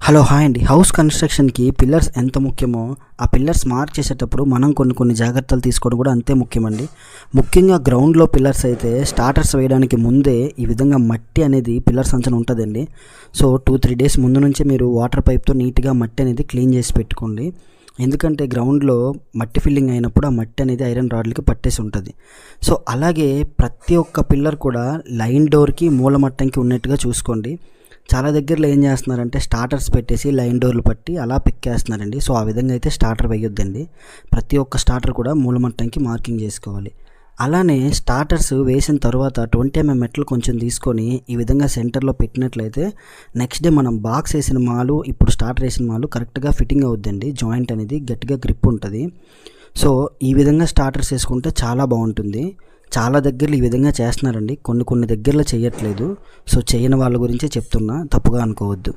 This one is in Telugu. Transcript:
హలో హాయ్ అండి. హౌస్ కన్స్ట్రక్షన్కి పిల్లర్స్ ఎంత ముఖ్యమో ఆ పిల్లర్స్ మార్క్ చేసేటప్పుడు మనం కొన్ని జాగ్రత్తలు తీసుకోవడం కూడా అంతే ముఖ్యమండి. ముఖ్యంగా గ్రౌండ్లో పిల్లర్స్ అయితే స్టార్టర్స్ వేయడానికి ముందే ఈ విధంగా మట్టి అనేది పిల్లర్స్ అంచున ఉంటుందండి. సో 2-3 డేస్ ముందు నుంచే మీరు వాటర్ పైప్తో నీట్గా మట్టి అనేది క్లీన్ చేసి పెట్టుకోండి. ఎందుకంటే గ్రౌండ్లో మట్టి ఫిల్లింగ్ అయినప్పుడు ఆ మట్టి అనేది ఐరన్ రాడ్లకి పట్టేసి ఉంటుంది. సో అలాగే ప్రతి ఒక్క పిల్లర్ కూడా లైన్ డోర్కి మూలమట్టంకి ఉన్నట్టుగా చూసుకోండి. చాలా దగ్గరలో ఏం చేస్తున్నారంటే స్టార్టర్స్ పెట్టేసి లైన్ డోర్లు పట్టి అలా పిక్కేస్తున్నారండి. సో ఆ విధంగా అయితే స్టార్టర్ వేయొద్దండి. ప్రతి ఒక్క స్టార్టర్ కూడా మూలమట్టంకి మార్కింగ్ చేసుకోవాలి. అలానే స్టార్టర్స్ వేసిన తర్వాత 20 mm మెట్లు కొంచెం తీసుకొని ఈ విధంగా సెంటర్లో పెట్టినట్లయితే నెక్స్ట్ డే మనం బాక్స్ వేసిన మాలు ఇప్పుడు స్టార్టర్ వేసిన మాలు కరెక్ట్గా ఫిట్టింగ్ అవుద్దండి. జాయింట్ అనేది గట్టిగా గ్రిప్ ఉంటుంది. సో ఈ విధంగా స్టార్టర్స్ వేసుకుంటే చాలా బాగుంటుంది. చాలా దగ్గరలో ఈ విధంగా చేస్తున్నారండి. కొన్ని దగ్గరలో చేయట్లేదు. సో చేయని వాళ్ళ గురించే చెప్తున్నా, తప్పుగా అనుకోవద్దు.